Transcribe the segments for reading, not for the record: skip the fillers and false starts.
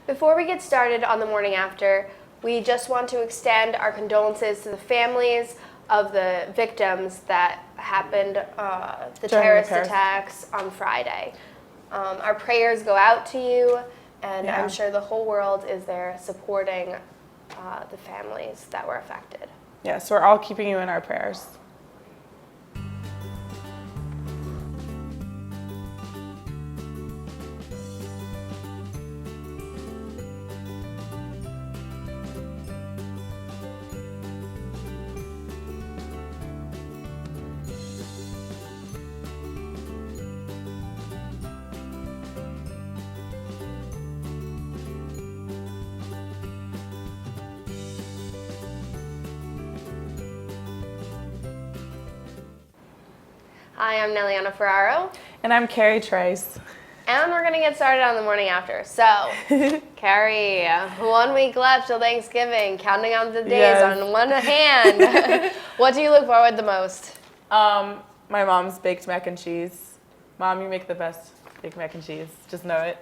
Before we get started on the morning after, we just want to extend our condolences to the families of the victims that happened, the terrorist attacks on Friday. Our prayers go out to you, and I'm sure the whole world is there supporting the families that were affected. Yes, we're all keeping you in our prayers. Hi, I'm Neliana Ferarro. And I'm Trice. And we're going to get started on the morning after. So, Kari, 1 week left till Thanksgiving, counting on the days on one hand. What do you look forward the most? My mom's baked mac and cheese. Mom, you make the best baked mac and cheese. Just know it.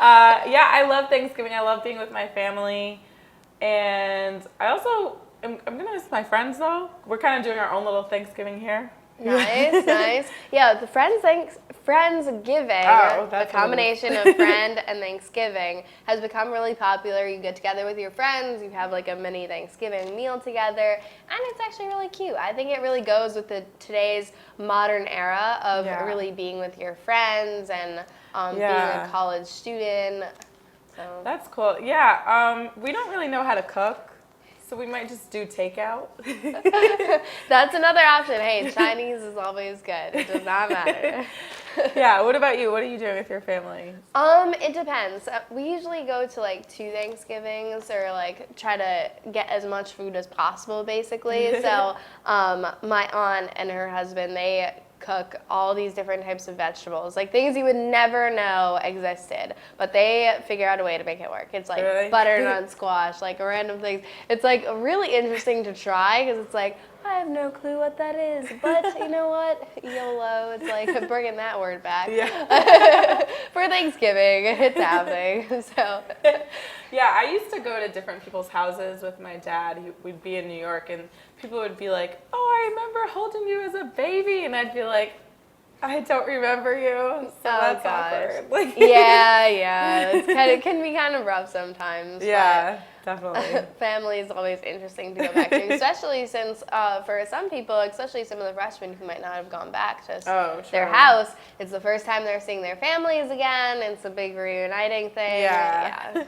I love Thanksgiving. I love being with my family. And I also, I'm going to miss my friends, though. We're kind of doing our own little Thanksgiving here. Nice. Yeah, the Friendsgiving, the combination of friend and Thanksgiving has become really popular. You get together with your friends, you have like a mini Thanksgiving meal together, and it's actually really cute. I think it really goes with today's modern era of really being with your friends and being a college student. So. That's cool. Yeah, we don't really know how to cook. So we might just do takeout. That's another option. Hey, Chinese is always good. It does not matter. Yeah, what about you? What are you doing with your family? It depends. We usually go to like 2 Thanksgivings or like try to get as much food as possible basically. So my aunt and her husband, they cook all these different types of vegetables, like things you would never know existed, but they figure out a way to make it work. It's like butternut squash, like random things. It's like really interesting to try because it's like, I have no clue what that is, but you know what? YOLO, it's like bringing that word back. Yeah. For Thanksgiving, it's happening. So. Yeah, I used to go to different people's houses with my dad. We'd be in New York, and people would be like, "Oh, I remember holding you as a baby," and I'd be like, "I don't remember you." So that's awkward. Like, it can be kind of rough sometimes. Yeah, definitely. Family is always interesting to go back to, especially since for some people, especially some of the freshmen who might not have gone back to their house, it's the first time they're seeing their families again. It's a big reuniting thing. Yeah.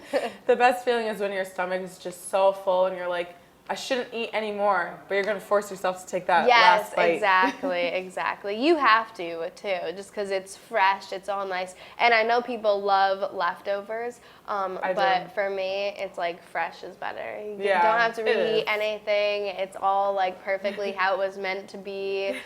The best feeling is when your stomach is just so full and you're like, I shouldn't eat anymore, but you're going to force yourself to take that last bite. Yes, exactly. You have to, too, just because it's fresh, it's all nice. And I know people love leftovers, but for me, it's like fresh is better. You don't have to reheat anything. It's all like perfectly how it was meant to be.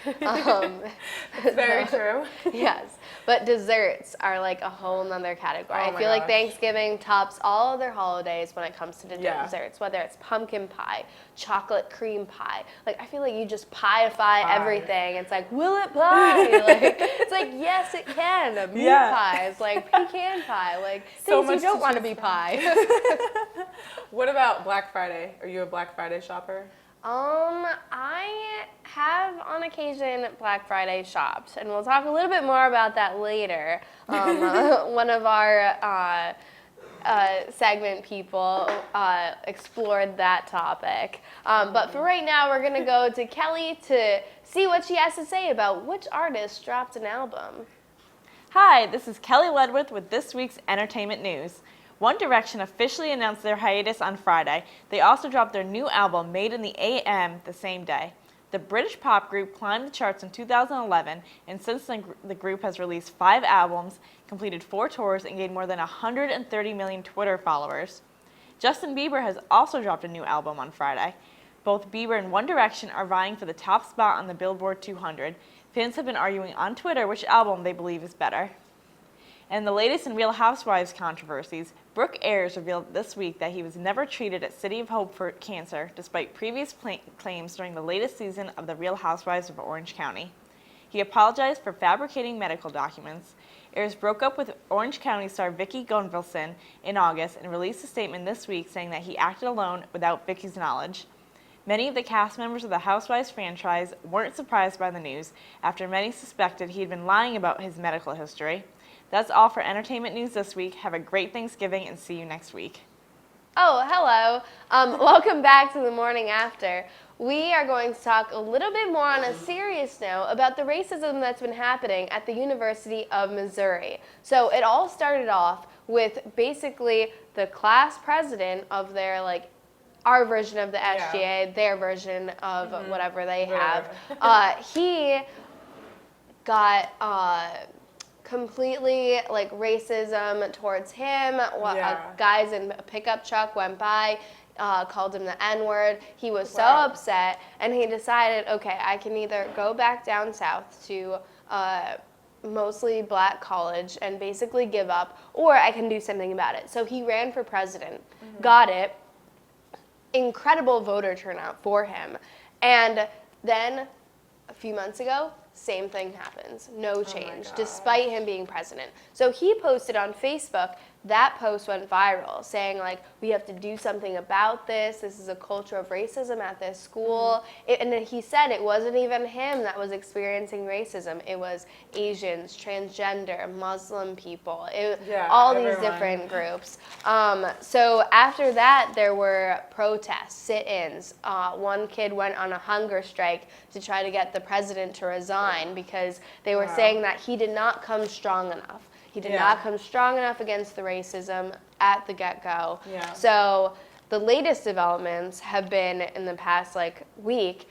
Very true. Yes, but desserts are like a whole nother category. I feel like Thanksgiving tops all other holidays when it comes to desserts, whether it's pumpkin pie, chocolate cream pie. Like, I feel like you just pie-ify everything. It's like, will it pie? Like, it's like, yes, it can. Meat pie. It's like pecan pie. Like, so things you don't want to be pie. What about Black Friday? Are you a Black Friday shopper? I have on occasion Black Friday shopped, and we'll talk a little bit more about that later. One of our segment people explored that topic. But for right now, we're going to go to Kelly to see what she has to say about which artist dropped an album. Hi, this is Kelly Ledwith with this week's entertainment news. One Direction officially announced their hiatus on Friday. They also dropped their new album, Made in the AM, the same day. The British pop group climbed the charts in 2011, and since then the group has released 5 albums, completed 4 tours, and gained more than 130 million Twitter followers. Justin Bieber has also dropped a new album on Friday. Both Bieber and One Direction are vying for the top spot on the Billboard 200. Fans have been arguing on Twitter which album they believe is better. And the latest in Real Housewives controversies, Brooke Ayers revealed this week that he was never treated at City of Hope for cancer, despite previous claims during the latest season of The Real Housewives of Orange County. He apologized for fabricating medical documents. Ayers broke up with Orange County star Vicki Gunvalson in August and released a statement this week saying that he acted alone without Vicki's knowledge. Many of the cast members of the Housewives franchise weren't surprised by the news after many suspected he had been lying about his medical history. That's all for entertainment news this week. Have a great Thanksgiving and see you next week. Oh, hello. Welcome back to the morning after. We are going to talk a little bit more on a serious note about the racism that's been happening at the University of Missouri. So it all started off with basically the class president of their, our version of the SGA, their version of whatever they have. He got completely racism towards him. Guys in a pickup truck went by, called him the N-word. He was so upset, and he decided, okay, I can either go back down south to mostly black college and basically give up, or I can do something about it. So he ran for president, got it, incredible voter turnout for him, and then a few months ago, same thing happens. No change, despite him being president. So he posted on Facebook, that post went viral, saying we have to do something about this. This is a culture of racism at this school. And then he said it wasn't even him that was experiencing racism. It was Asians, transgender, Muslim people, all these different groups. So after that, there were protests, sit-ins. One kid went on a hunger strike to try to get the president to resign because they were saying that he did not come strong enough. He did not come strong enough against the racism at the get-go. So the latest developments have been in the past week,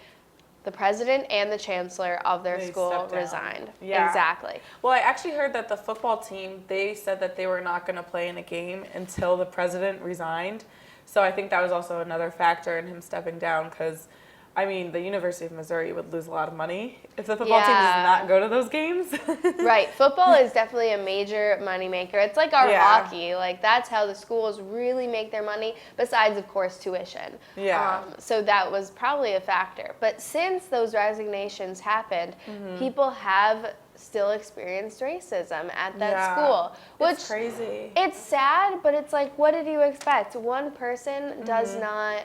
the president and the chancellor of their school resigned. Exactly. Well, I actually heard that the football team, they said that they were not going to play in a game until the president resigned. So I think that was also another factor in him stepping down because the University of Missouri would lose a lot of money if the football team does not go to those games. Right. Football is definitely a major moneymaker. It's like our hockey. That's how the schools really make their money, besides, of course, tuition. So that was probably a factor. But since those resignations happened, people have still experienced racism at that school. Which it's crazy. It's sad, but it's what did you expect? One person does not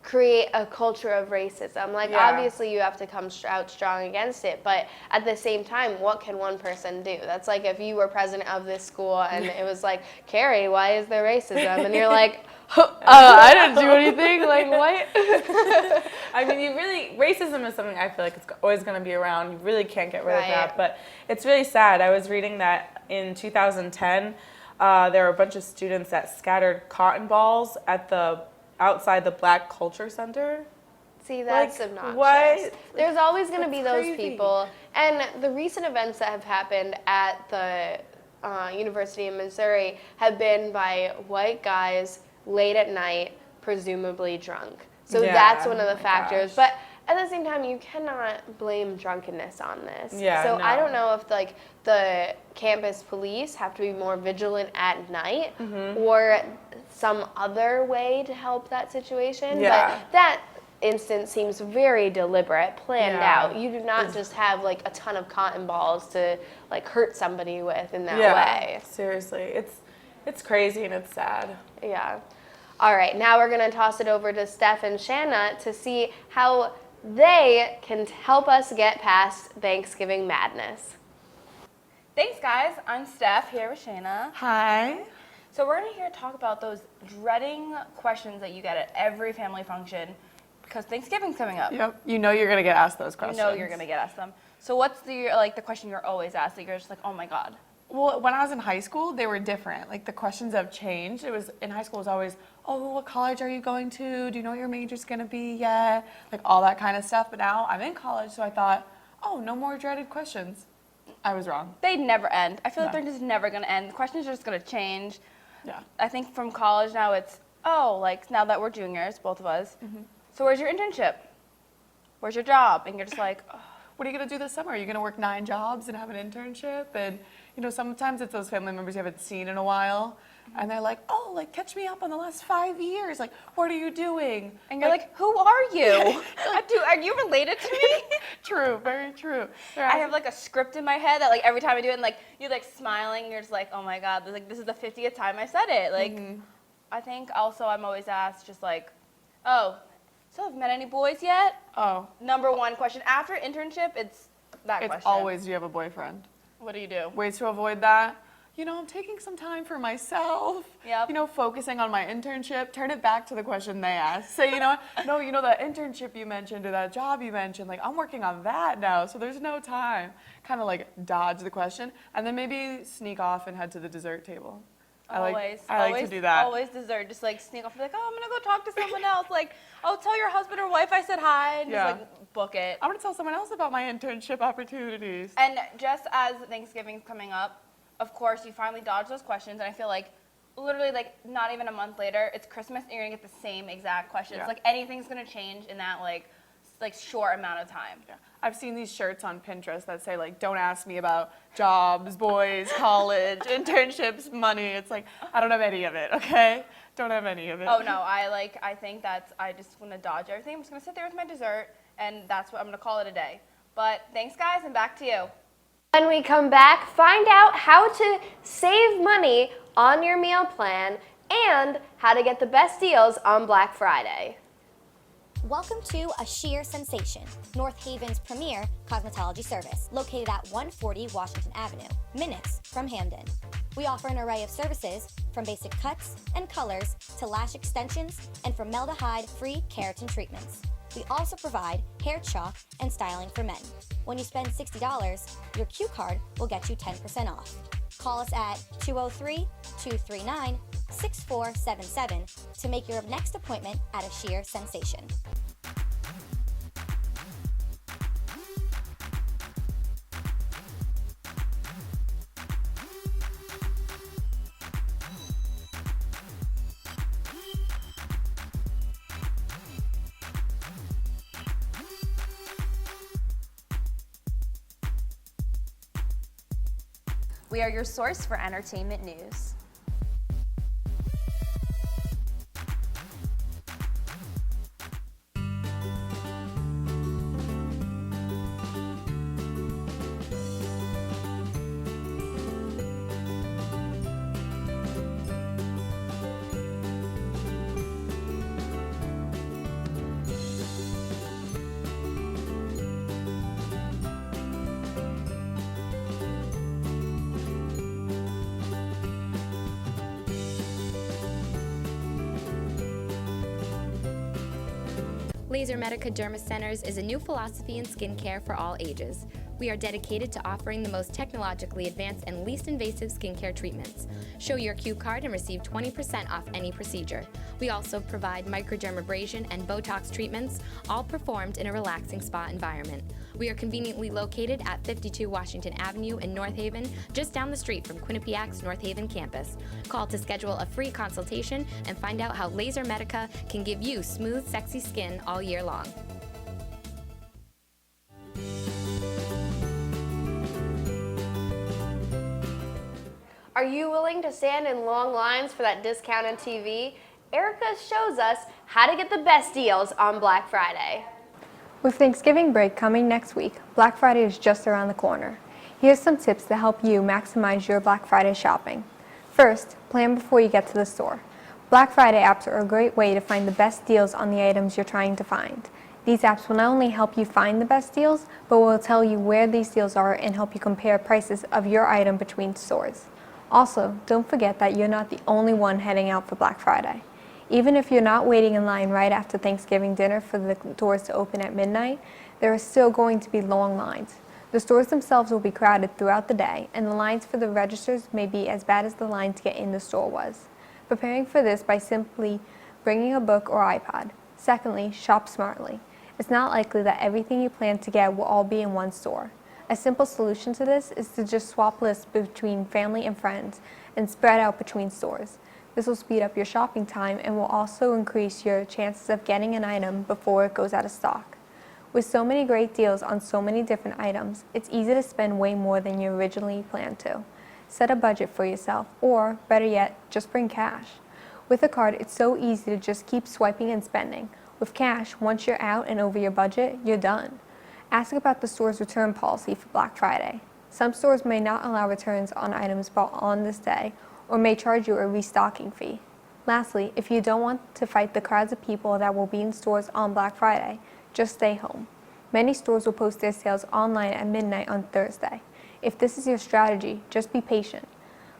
create a culture of racism. Obviously you have to come out strong against it, but at the same time, what can one person do? That's like if you were president of this school and it was Kari, why is there racism? And you're I didn't do anything, what? Racism is something I feel it's always going to be around. You really can't get rid of that, but it's really sad. I was reading that in 2010, there were a bunch of students that scattered cotton balls at outside the Black Culture Center. See, that's obnoxious. What? There's always going to be those crazy. people. And the recent events that have happened at the University of Missouri have been by white guys late at night, presumably drunk. So that's one of the factors. Gosh. But at the same time, you cannot blame drunkenness on this. I don't know if the campus police have to be more vigilant at night or some other way to help that situation. But that instance seems very deliberate, planned out. You do not just have a ton of cotton balls to hurt somebody with in that way. Seriously, it's crazy and it's sad. Yeah. All right, now we're going to toss it over to Stefan Shanna to see how they can help us get past Thanksgiving madness. Thanks, guys. I'm Steph here with Shanna. Hi. So we're going to talk about those dreading questions that you get at every family function because Thanksgiving's coming up. Yep. You know you're going to get asked those questions. You know you're going to get asked them. So what's the question you're always asked that you're just oh my God? Well, when I was in high school, they were different. The questions have changed. In high school, it was always, oh, what college are you going to? Do you know what your major's going to be yet? All that kind of stuff. But now I'm in college, so I thought, oh, no more dreaded questions. I was wrong. They never end. I feel like they're just never going to end. The questions are just going to change. Yeah. I think from college now it's, now that we're juniors, both of us, so where's your internship? Where's your job? And you're just oh. What are you going to do this summer? Are you going to work 9 jobs and have an internship? And, sometimes it's those family members you haven't seen in a while. And they're like, oh, like catch me up on the last 5 years. Like, what are you doing? And you're like, who are you? Are you related to me? True, very true. I have like a script in my head that like every time I do it, and like you're like smiling, you're just like, oh my God, like this is the 50th time I said it. Like, I think also I'm always asked just like, oh, so have you met any boys yet? Oh, Number one question after internship, it's that it's question. always, do you have a boyfriend? What do you do? Ways to avoid that. You know, I'm taking some time for myself. Yep. You know, focusing on my internship. Turn it back to the question they asked. Say, you know, no, you know that internship you mentioned or that job you mentioned, like I'm working on that now, so there's no time. Kind of like dodge the question and then maybe sneak off and head to the dessert table. I like to do that. Always dessert. Just like sneak off and be like, oh, I'm gonna go talk to someone else. Like, oh, tell your husband or wife I said hi, and Yeah. just like book it. I'm gonna tell someone else about my internship opportunities. And just as Thanksgiving's coming up, of course, you finally dodge those questions, and I feel like literally like not even a month later, it's Christmas, and you're gonna get the same exact questions. Yeah. Like anything's gonna change in that like short amount of time. Yeah. I've seen these shirts on Pinterest that say like, don't ask me about jobs, boys, college, internships, money. It's like, I don't have any of it, okay? Don't have any of it. Oh no, I think I just want to dodge everything. I'm just gonna sit there with my dessert, and that's what I'm gonna call it a day. But thanks guys, and back to you. When we come back, find out how to save money on your meal plan and how to get the best deals on Black Friday. Welcome to A Sheer Sensation, North Haven's premier cosmetology service, located at 140 Washington Avenue, minutes from Hamden. We offer an array of services, from basic cuts and colors to lash extensions and formaldehyde-free keratin treatments. We also provide hair chalk and styling for men. When you spend $60, your Q card will get you 10% off. Call us at 203-239-6477 to make your next appointment at A Sheer Sensation. We are your source for entertainment news. Laser Medica Derma Centers is a new philosophy in skincare for all ages. We are dedicated to offering the most technologically advanced and least invasive skincare treatments. Show your Q card and receive 20% off any procedure. We also provide microdermabrasion and Botox treatments, all performed in a relaxing spa environment. We are conveniently located at 52 Washington Avenue in North Haven, just down the street from Quinnipiac's North Haven campus. Call to schedule a free consultation and find out how Laser Medica can give you smooth, sexy skin all year long. Are you willing to stand in long lines for that discounted TV? Erica shows us how to get the best deals on Black Friday. With Thanksgiving break coming next week, Black Friday is just around the corner. Here's some tips to help you maximize your Black Friday shopping. First, plan before you get to the store. Black Friday apps are a great way to find the best deals on the items you're trying to find. These apps will not only help you find the best deals, but will tell you where these deals are and help you compare prices of your item between stores. Also, don't forget that you're not the only one heading out for Black Friday. Even if you're not waiting in line right after Thanksgiving dinner for the doors to open at midnight, there are still going to be long lines. The stores themselves will be crowded throughout the day, and the lines for the registers may be as bad as the line to get in the store was. Preparing for this by simply bringing a book or iPad. Secondly, shop smartly. It's not likely that everything you plan to get will all be in one store. A simple solution to this is to just swap lists between family and friends and spread out between stores. This will speed up your shopping time and will also increase your chances of getting an item before it goes out of stock. With so many great deals on so many different items, it's easy to spend way more than you originally planned to. Set a budget for yourself, or better yet, just bring cash. With a card, it's so easy to just keep swiping and spending. With cash, once you're out and over your budget, you're done. Ask about the store's return policy for Black Friday. Some stores may not allow returns on items bought on this day, or may charge you a restocking fee. Lastly, if you don't want to fight the crowds of people that will be in stores on Black Friday, just stay home. Many stores will post their sales online at midnight on Thursday. If this is your strategy, just be patient.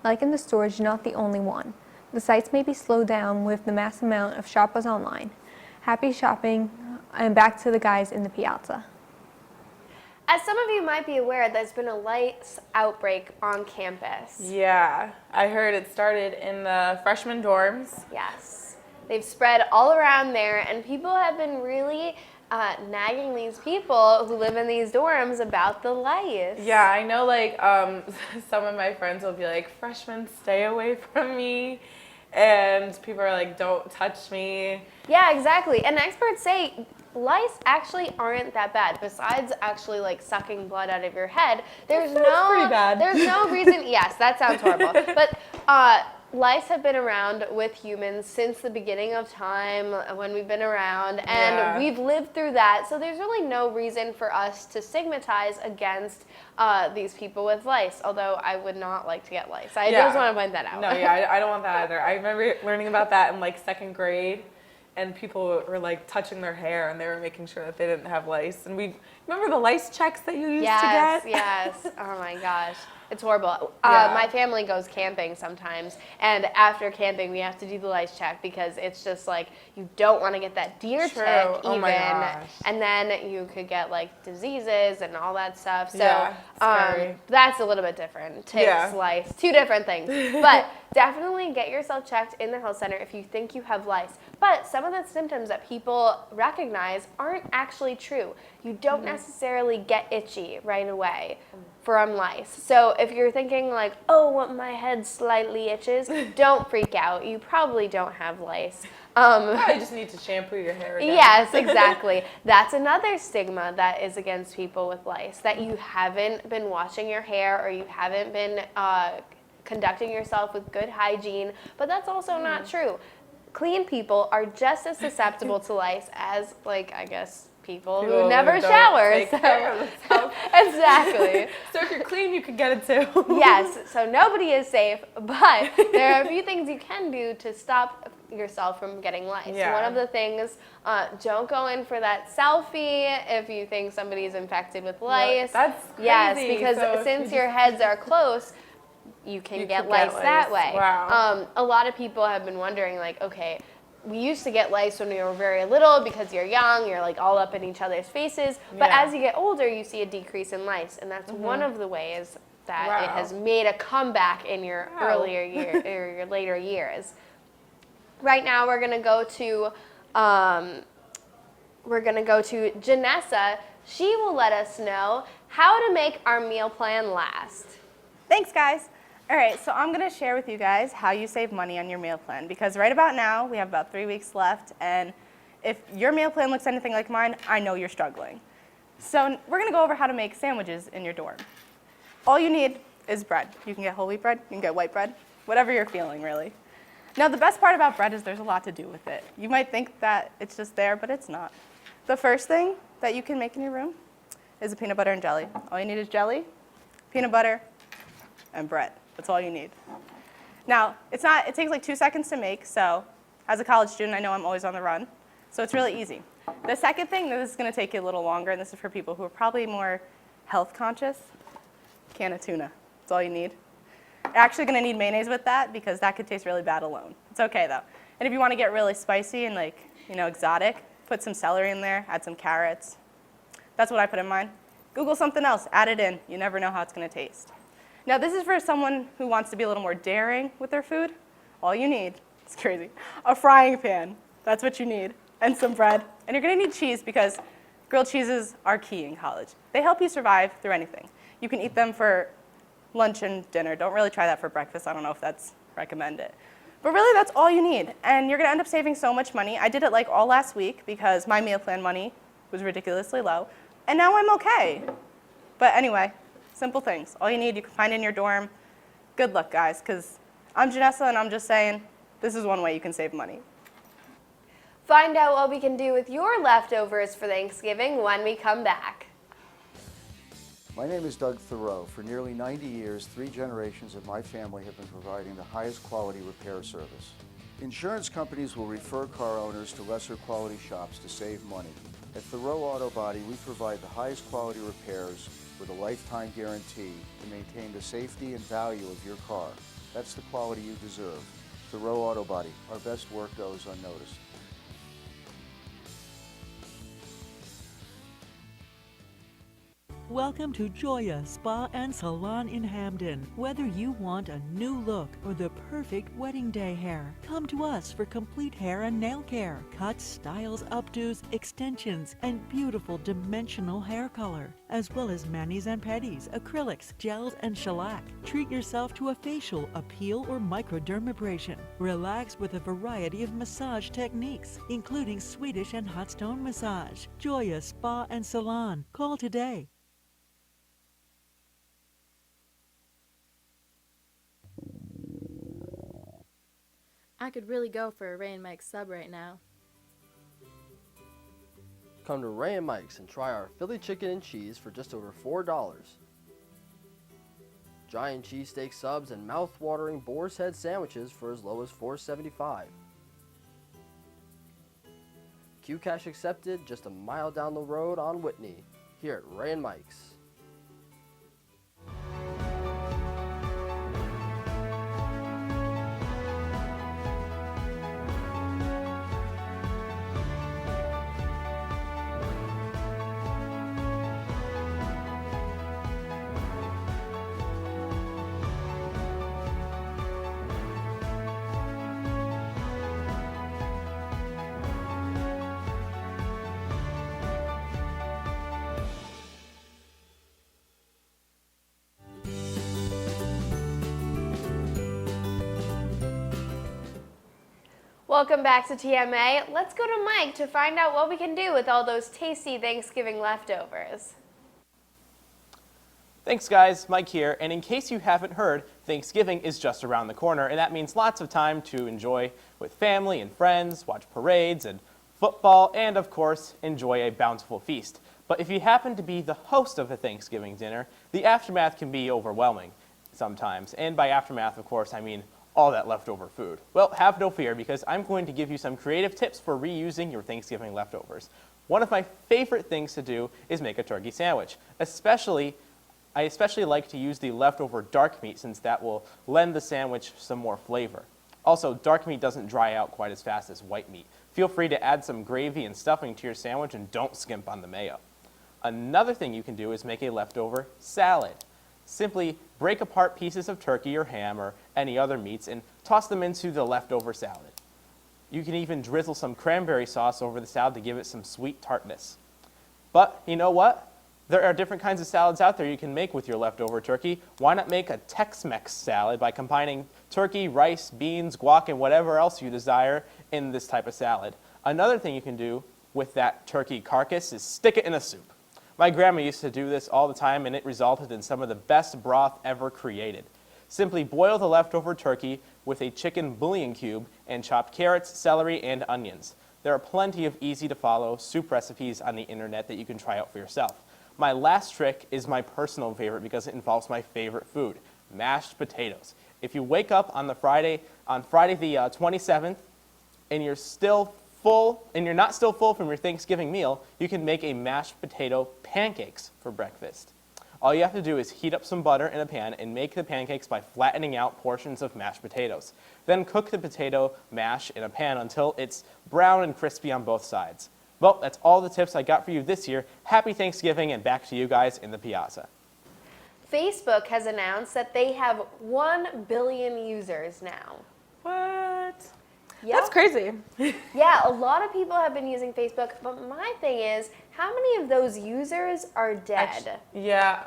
Like in the stores, you're not the only one. The sites may be slowed down with the mass amount of shoppers online. Happy shopping, and back to the guys in the piazza. As some of you might be aware, there's been a lice outbreak on campus. Yeah, I heard it started in the freshman dorms. Yes. They've spread all around there, and people have been really nagging these people who live in these dorms about the lice. Yeah, I know, like, some of my friends will be like, freshmen, stay away from me. And people are like, don't touch me. Yeah, exactly. And experts say lice actually aren't that bad. Besides actually like sucking blood out of your head, there's pretty bad. There's no reason. Yes, that sounds horrible. But lice have been around with humans since the beginning of time, when we've been around, and we've lived through that. So there's really no reason for us to stigmatize against these people with lice, although I would not like to get lice. I just want to point that out. No, yeah, I don't want that either. I remember learning about that in like second grade, and people were like touching their hair, and they were making sure that they didn't have lice. And we remember the lice checks that you used to get? Yes. Oh my gosh. It's horrible. My family goes camping sometimes, and after camping, we have to do the lice check because it's just like you don't want to get that deer tick even, oh my gosh. and then you could get like diseases and all that stuff. So scary. that's a little bit different. Ticks, lice, two different things. But definitely get yourself checked in the health center if you think you have lice. But some of the symptoms that people recognize aren't actually true. You don't necessarily get itchy right away from lice. So if you're thinking like, oh, my head slightly itches, don't freak out. You probably don't have lice. Probably just need to shampoo your hair again. Yes, exactly. That's another stigma that is against people with lice, that you haven't been washing your hair or you haven't been conducting yourself with good hygiene, but that's also not true. Clean people are just as susceptible to lice as, like, I guess, people who never shower. Exactly. So if you're clean, you can get it too. Yes. So nobody is safe, but there are a few things you can do to stop yourself from getting lice. Yeah. One of the things, don't go in for that selfie if you think somebody is infected with lice. That's crazy. Yes, because so since your heads are close, you can get lice that way. Wow. A lot of people have been wondering, like, okay, we used to get lice when we were very little because you're young, you're like all up in each other's faces. But as you get older, you see a decrease in lice, and that's one of the ways that it has made a comeback in your earlier year or your later years. Right now, we're gonna go to Janessa. She will let us know how to make our meal plan last. Thanks, guys. All right, so I'm going to share with you guys how you save money on your meal plan, because right about now, we have about 3 weeks left, and if your meal plan looks anything like mine, I know you're struggling. So we're going to go over how to make sandwiches in your dorm. All you need is bread. You can get whole wheat bread, you can get white bread, whatever you're feeling, really. Now, the best part about bread is there's a lot to do with it. You might think that it's just there, but it's not. The first thing that you can make in your room is a peanut butter and jelly. All you need is jelly, peanut butter, and bread. That's all you need. Now, it takes like 2 seconds to make, so as a college student, I know I'm always on the run, so it's really easy. The second thing, this is going to take you a little longer, and this is for people who are probably more health conscious, can of tuna. That's all you need. You're actually going to need mayonnaise with that because that could taste really bad alone. It's okay, though. And if you want to get really spicy and like, exotic, put some celery in there, add some carrots. That's what I put in mine. Google something else, add it in. You never know how it's going to taste. Now, this is for someone who wants to be a little more daring with their food. All you need, it's crazy, a frying pan. That's what you need, and some bread. And you're going to need cheese because grilled cheeses are key in college. They help you survive through anything. You can eat them for lunch and dinner. Don't really try that for breakfast. I don't know if that's recommended. But really, that's all you need. And you're going to end up saving so much money. I did it like all last week because my meal plan money was ridiculously low. And now I'm okay. But anyway, simple things. All you need, you can find in your dorm. good luck, guys, because I'm Janessa, and I'm just saying, this is one way you can save money. Find out what we can do with your leftovers for Thanksgiving when we come back. My name is Doug Thoreau. For nearly 90 years, 3 generations of my family have been providing the highest quality repair service. Insurance companies will refer car owners to lesser quality shops to save money. At Thoreau Auto Body, we provide the highest quality repairs with a lifetime guarantee to maintain the safety and value of your car. That's the quality you deserve. Thoreau Auto Body, our best work goes unnoticed. Welcome to Joya Spa and Salon in Hamden. Whether you want a new look or the perfect wedding day hair, come to us for complete hair and nail care, cuts, styles, updos, extensions, and beautiful dimensional hair color, as well as manis and pedis, acrylics, gels, and shellac. Treat yourself to a facial, a peel, or microdermabrasion. Relax with a variety of massage techniques, including Swedish and hot stone massage. Joya Spa and Salon. Call today. I could really go for a Ray and Mike's sub right now. Come to Ray and Mike's and try our Philly chicken and cheese for just over $4. Giant cheesesteak subs and mouth-watering boar's head sandwiches for as low as $4.75. Q-Cash accepted just a mile down the road on Whitney, here at Ray and Mike's. Welcome back to TMA. Let's go to Mike to find out what we can do with all those tasty Thanksgiving leftovers. Thanks guys, Mike here, and in case you haven't heard, Thanksgiving is just around the corner, and that means lots of time to enjoy with family and friends, watch parades and football, and of course, enjoy a bountiful feast. But if you happen to be the host of a Thanksgiving dinner, the aftermath can be overwhelming sometimes, and by aftermath, of course, I mean all that leftover food. Well, have no fear, because I'm going to give you some creative tips for reusing your Thanksgiving leftovers. One of my favorite things to do is make a turkey sandwich. I especially like to use the leftover dark meat, since that will lend the sandwich some more flavor. Also, dark meat doesn't dry out quite as fast as white meat. Feel free to add some gravy and stuffing to your sandwich, and don't skimp on the mayo. Another thing you can do is make a leftover salad. Simply break apart pieces of turkey or ham or any other meats and toss them into the leftover salad. You can even drizzle some cranberry sauce over the salad to give it some sweet tartness. But you know what? There are different kinds of salads out there you can make with your leftover turkey. Why not make a Tex-Mex salad by combining turkey, rice, beans, guac, and whatever else you desire in this type of salad? Another thing you can do with that turkey carcass is stick it in a soup. My grandma used to do this all the time, and it resulted in some of the best broth ever created. Simply boil the leftover turkey with a chicken bouillon cube and chop carrots, celery, and onions. There are plenty of easy-to-follow soup recipes on the internet that you can try out for yourself. My last trick is my personal favorite because it involves my favorite food, mashed potatoes. If you wake up on Friday the 27th, and you're not still full from your Thanksgiving meal, you can make a mashed potato pancakes for breakfast. All you have to do is heat up some butter in a pan and make the pancakes by flattening out portions of mashed potatoes. Then cook the potato mash in a pan until it's brown and crispy on both sides. Well, that's all the tips I got for you this year. Happy Thanksgiving, and back to you guys in the piazza. Facebook has announced that they have 1 billion users now. What? Yep. That's crazy. Yeah, a lot of people have been using Facebook, but my thing is, how many of those users are dead? Yeah.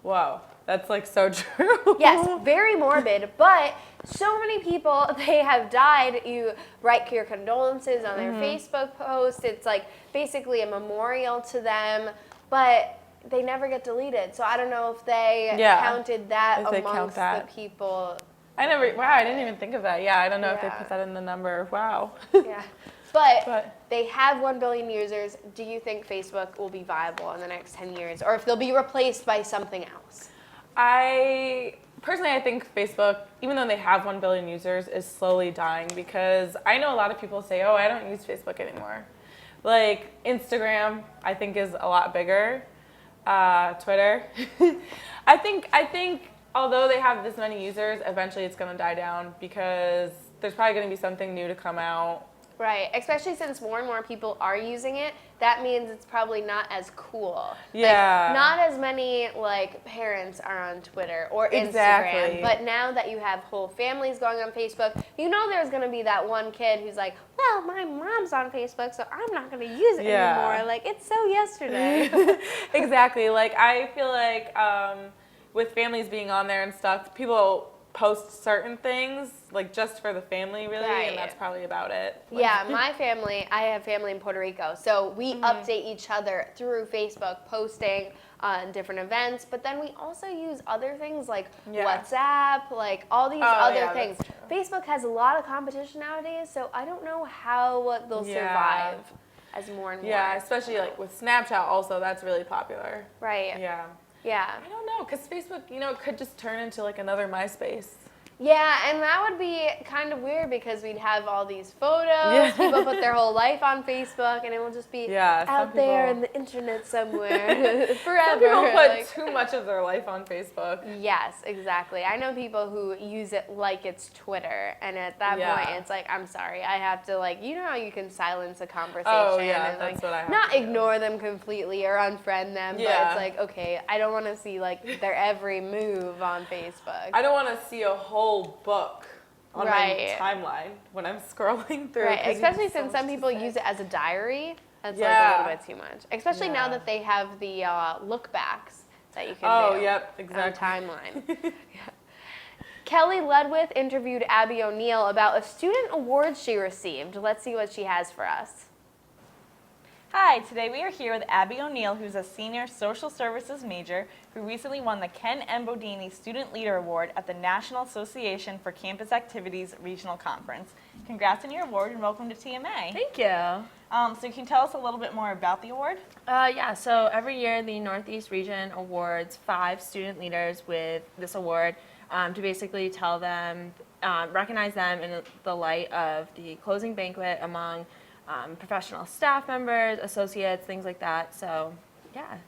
Wow. That's like so true. Yes, very morbid, but so many people, they have died. You write your condolences on their Facebook post. It's like basically a memorial to them. But they never get deleted. So I don't know if they counted that If they count amongst that. the people. I didn't even think of that. Yeah, I don't know if they Yeah. put that in the number. Wow. Yeah. But they have 1 billion users. Do you think Facebook will be viable in the next 10 years, or if they'll be replaced by something else? I think Facebook, even though they have 1 billion users, is slowly dying because I know a lot of people say, oh, I don't use Facebook anymore. Like Instagram, I think is a lot bigger. Twitter. I think although they have this many users, eventually it's going to die down because there's probably going to be something new to come out. Right, especially since more and more people are using it, that means it's probably not as cool. Yeah. Like, not as many like parents are on Twitter or Instagram. Exactly. But now that you have whole families going on Facebook, you know there's going to be that one kid who's like, well, my mom's on Facebook, so I'm not going to use it anymore. Like, it's so yesterday. Exactly. Like, I feel like with families being on there and stuff, people post certain things like just for the family really, and that's probably about it. Yeah, my family, I have family in Puerto Rico, so we update each other through Facebook, posting different events, but then we also use other things like WhatsApp, like all these other things. Facebook has a lot of competition nowadays, so I don't know how they'll survive as more and more. Yeah, especially like with Snapchat also, that's really popular. Right. Yeah. Yeah. I don't know, because Facebook, could just turn into like another MySpace. Yeah, and that would be kind of weird because we'd have all these photos, people put their whole life on Facebook, and it will just be out there in the internet somewhere forever. Some people put too much of their life on Facebook. Yes, exactly. I know people who use it like it's Twitter, and at that point, it's like, I'm sorry, I have to how you can silence a conversation and that's what I have not to do. ignore them completely or unfriend them, but it's like, okay, I don't want to see their every move on Facebook. I don't want to see a whole book on my timeline when I'm scrolling through. Right, especially since some people use it as a diary. That's a little bit too much. Especially now that they have the look backs that you can do on timeline. Kelly Ledwith interviewed Abbie ONeill about a student award she received. Let's see what she has for us. Hi, today we are here with Abbie ONeill, who's a senior social services major who recently won the Ken M. Bondini Student Leader Award at the National Association for Campus Activities Regional Conference. Congrats on your award and welcome to TMA. Thank you. So can you tell us a little bit more about the award? Yeah, so every year the Northeast region awards 5 student leaders with this award to basically tell them, recognize them in the light of the closing banquet among professional staff members, associates, things like that. So, yeah.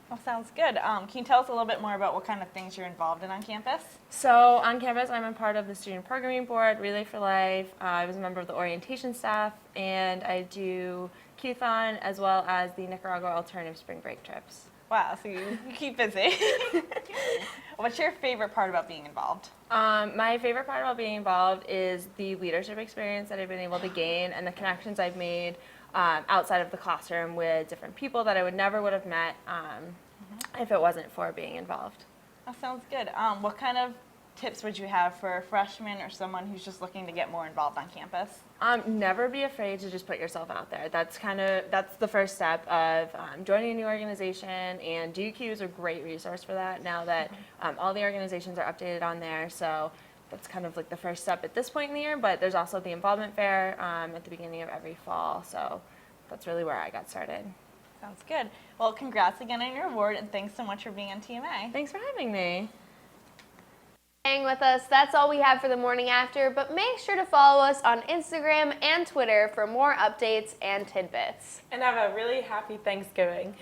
Well, sounds good. Can you tell us a little bit more about what kind of things you're involved in on campus? So, on campus, I'm a part of the Student Programming Board, Relay for Life. I was a member of the orientation staff, and I do Keithon as well as the Nicaragua Alternative Spring Break trips. Wow, so you keep busy. What's your favorite part about being involved? My favorite part about being involved is the leadership experience that I've been able to gain and the connections I've made outside of the classroom with different people that I would have met if it wasn't for being involved. That sounds good. What kind of tips would you have for a freshman or someone who's just looking to get more involved on campus? Never be afraid to just put yourself out there. That's the first step of joining a new organization, and DQ is a great resource for that now that all the organizations are updated on there. So that's kind of like the first step at this point in the year, but there's also the involvement fair at the beginning of every fall. So that's really where I got started. Sounds good. Well, congrats again on your award, and thanks so much for being on TMA. Thanks for having me. Staying with us, that's all we have for the morning after, but make sure to follow us on Instagram and Twitter for more updates and tidbits. And have a really happy Thanksgiving.